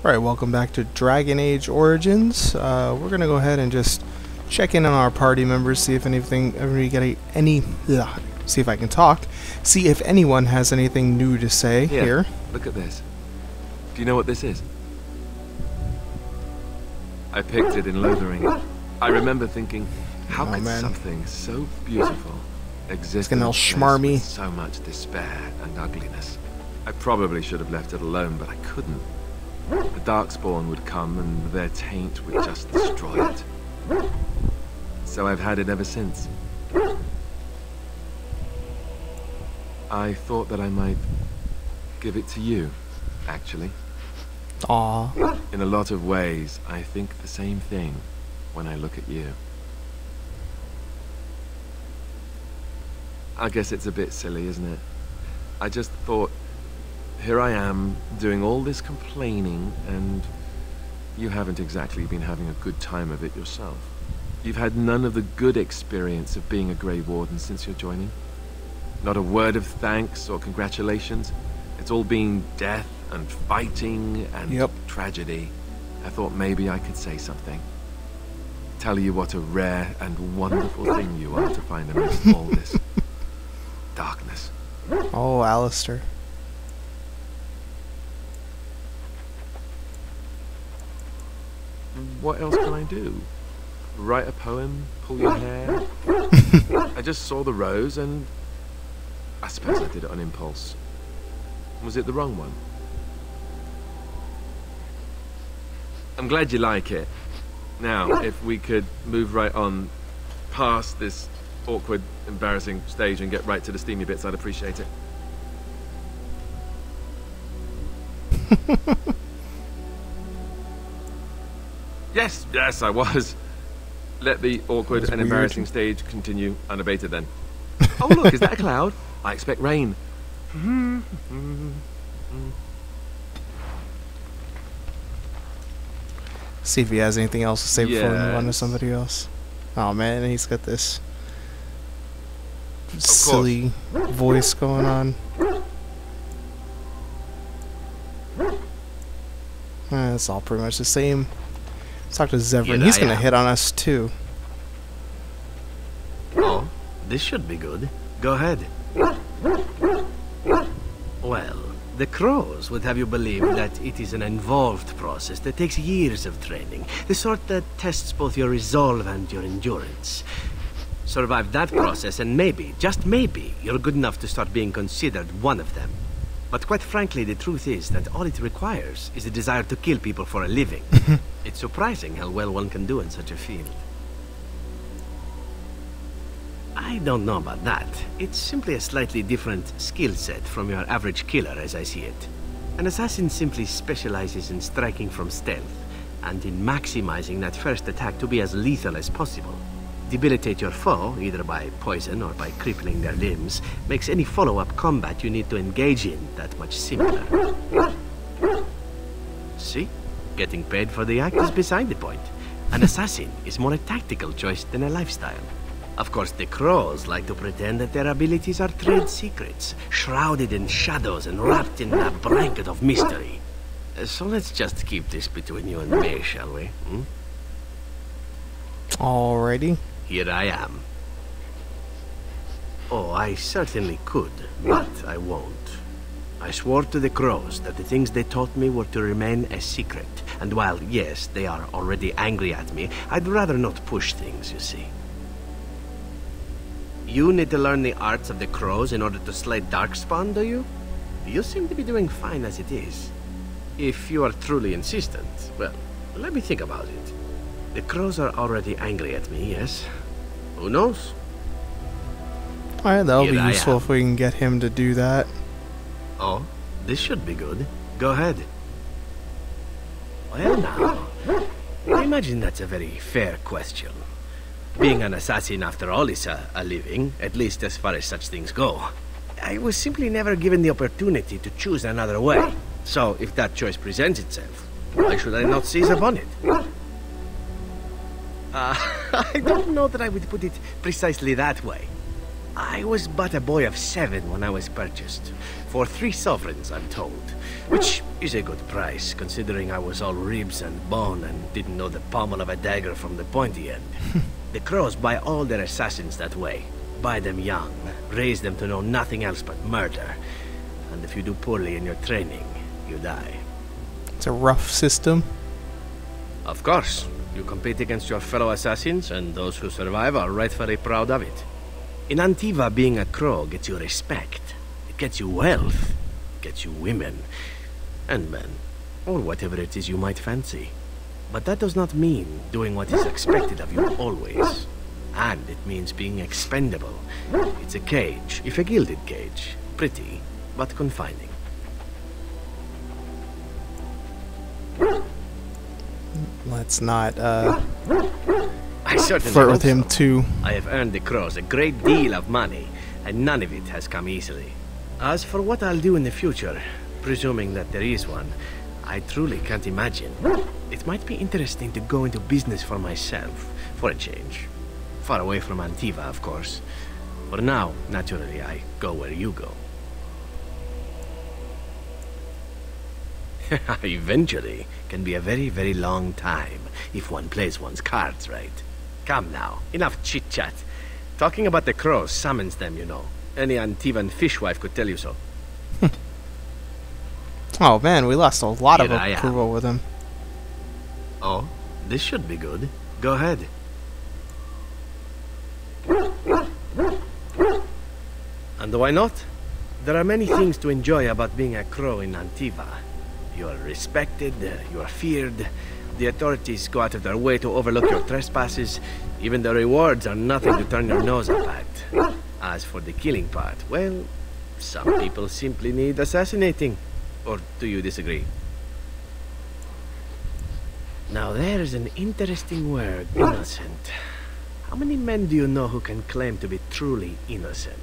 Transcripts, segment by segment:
Alright, welcome back to Dragon Age Origins. We're gonna go ahead and just check in on our party members, see if see if I can talk, see if anyone has anything new to say here. Look at this. Do you know what this is? I picked it in Lothering. I remember thinking, how could something so beautiful exist in a place with so much despair and ugliness? I probably should have left it alone, but I couldn't. The Darkspawn would come and their taint would just destroy it. So I've had it ever since. I thought that I might give it to you, actually. Aww. In a lot of ways, I think the same thing when I look at you. I guess it's a bit silly, isn't it? I just thought, here I am, doing all this complaining, and you haven't exactly been having a good time of it yourself. You've had none of the good experience of being a Grey Warden since your joining. Not a word of thanks or congratulations. It's all been death and fighting and tragedy. I thought maybe I could say something. Tell you what a rare and wonderful thing you are to find amidst all this darkness. Oh, Alistair. What else can I do? Write a poem? Pull your hair? I just saw the rose and I suppose I did it on impulse. Was it the wrong one? I'm glad you like it. Now, if we could move right on past this awkward, embarrassing stage and get right to the steamy bits, I'd appreciate it. Yes, I was. Let the awkward and embarrassing stage continue unabated then. Oh look, is that a cloud? I expect rain. See if he has anything else to say before we move on to somebody else. Oh man, he's got this silly voice going on. It's all pretty much the same. Let's talk to Zevran. He's gonna hit on us too. Oh, this should be good. Go ahead. Well, the crows would have you believe that it is an involved process that takes years of training. The sort that tests both your resolve and your endurance. Survive that process and maybe, just maybe, you're good enough to start being considered one of them. But quite frankly, the truth is that all it requires is a desire to kill people for a living. It's surprising how well one can do in such a field. I don't know about that. It's simply a slightly different skill set from your average killer as I see it. An assassin simply specializes in striking from stealth, and in maximizing that first attack to be as lethal as possible. Debilitate your foe, either by poison or by crippling their limbs, makes any follow-up combat you need to engage in that much simpler. See? Getting paid for the act is beside the point. An assassin is more a tactical choice than a lifestyle. Of course, the crows like to pretend that their abilities are trade secrets, shrouded in shadows and wrapped in a blanket of mystery. So let's just keep this between you and me, shall we? Alrighty. Here I am. Oh, I certainly could, but I won't. I swore to the crows that the things they taught me were to remain a secret. And while, yes, they are already angry at me, I'd rather not push things, you see. You need to learn the arts of the crows in order to slay Darkspawn, do you? You seem to be doing fine as it is. If you are truly insistent, well, let me think about it. The crows are already angry at me, yes? Who knows? Alright, that'll be useful if we can get him to do that. Oh, this should be good. Go ahead. Well now, I imagine that's a very fair question. Being an assassin, after all, is a living, at least as far as such things go. I was simply never given the opportunity to choose another way. So, if that choice presents itself, why should I not seize upon it? I don't know that I would put it precisely that way. I was but a boy of 7 when I was purchased. For 3 sovereigns, I'm told. Which is a good price, considering I was all ribs and bone and didn't know the pommel of a dagger from the pointy end. The Crows buy all their assassins that way. Buy them young, raise them to know nothing else but murder. And if you do poorly in your training, you die. It's a rough system. Of course. You compete against your fellow assassins, and those who survive are rightfully proud of it. In Antiva, being a Crow gets you respect. It gets you wealth. It gets you women. And men. Or whatever it is you might fancy. But that does not mean doing what is expected of you always. And it means being expendable. It's a cage, if a gilded cage. Pretty, but confining. Let's not I certainly flirt hope with him so. too. I have earned the Crows a great deal of money, and none of it has come easily. As for what I'll do in the future, presuming that there is one, I truly can't imagine. It might be interesting to go into business for myself, for a change. Far away from Antiva, of course. For now, naturally, I go where you go. Eventually can be a very, very long time, if one plays one's cards right. Come now, enough chit-chat. Talking about the Crows summons them, you know. Any Antivan fishwife could tell you so. Oh man, we lost a lot of Here I am. approval with him. Oh, this should be good. Go ahead. And why not? There are many things to enjoy about being a Crow in Antiva. You are respected, you are feared. The authorities go out of their way to overlook your trespasses. Even the rewards are nothing to turn your nose up at. As for the killing part, well, some people simply need assassinating. Or do you disagree? Now there's an interesting word, innocent. How many men do you know who can claim to be truly innocent?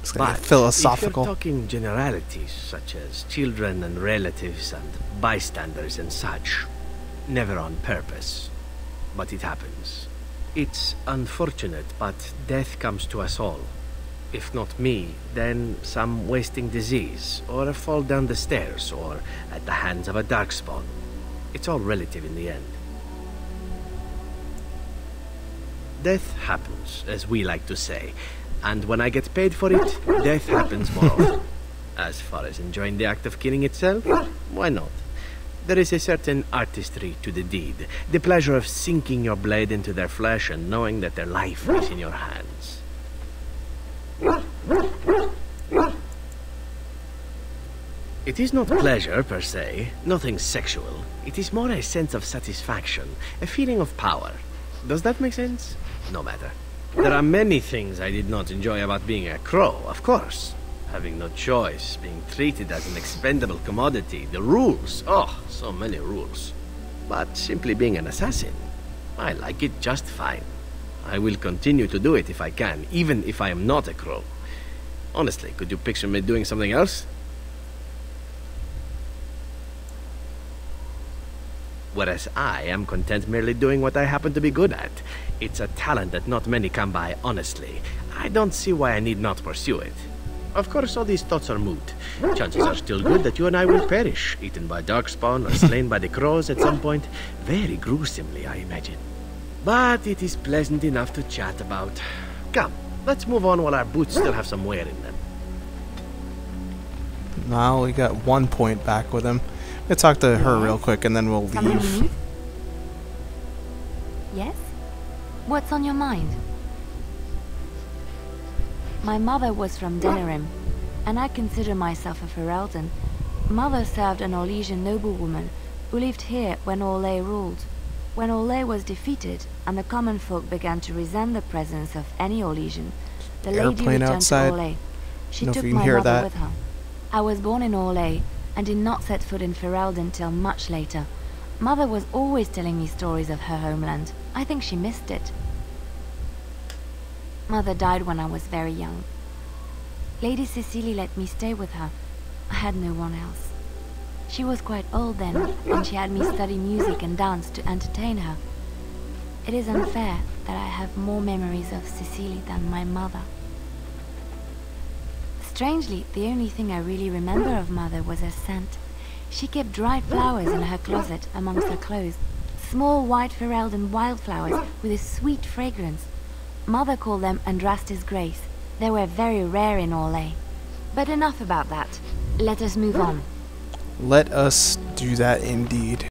It's gonna But get philosophical. if you're talking generalities, such as children and relatives and bystanders and such, never on purpose. But it happens. It's unfortunate, but death comes to us all. If not me, then some wasting disease, or a fall down the stairs, or at the hands of a darkspawn. It's all relative in the end. Death happens, as we like to say, and when I get paid for it, death happens more often. As far as enjoying the act of killing itself, why not? There is a certain artistry to the deed, the pleasure of sinking your blade into their flesh and knowing that their life is in your hands. It is not pleasure, per se, nothing sexual. It is more a sense of satisfaction, a feeling of power. Does that make sense? No matter. There are many things I did not enjoy about being a Crow, of course. Having no choice, being treated as an expendable commodity, the rules, oh, so many rules. But simply being an assassin, I like it just fine. I will continue to do it if I can, even if I am not a Crow. Honestly, could you picture me doing something else? Whereas I am content merely doing what I happen to be good at. It's a talent that not many come by honestly. I don't see why I need not pursue it. Of course, all these thoughts are moot. Chances are still good that you and I will perish, eaten by darkspawn or slain by the Crows at some point. Very gruesomely, I imagine. But it is pleasant enough to chat about. Come, let's move on while our boots still have some wear in them. Now we got 1 point back with him. Let's talk to her real quick and then we'll Something leave. you need? Yes? What's on your mind? My mother was from Denerim, and I consider myself a Ferelden. Mother served an Orlesian noblewoman who lived here when Orlais ruled. When Orlais was defeated and the common folk began to resent the presence of any Orlesian, the lady Airplane returned outside. to Orlais. She Know if took you can my hear mother that. with her. I was born in Orlais and did not set foot in Ferelden till much later. Mother was always telling me stories of her homeland. I think she missed it. Mother died when I was very young. Lady Cecily let me stay with her. I had no one else. She was quite old then, and she had me study music and dance to entertain her. It is unfair that I have more memories of Cecily than my mother. Strangely, the only thing I really remember of Mother was her scent. She kept dried flowers in her closet amongst her clothes. Small white Ferelden wildflowers with a sweet fragrance. Mother called them Andraste's Grace. They were very rare in Orlais. But enough about that. Let us move on. Let us do that indeed.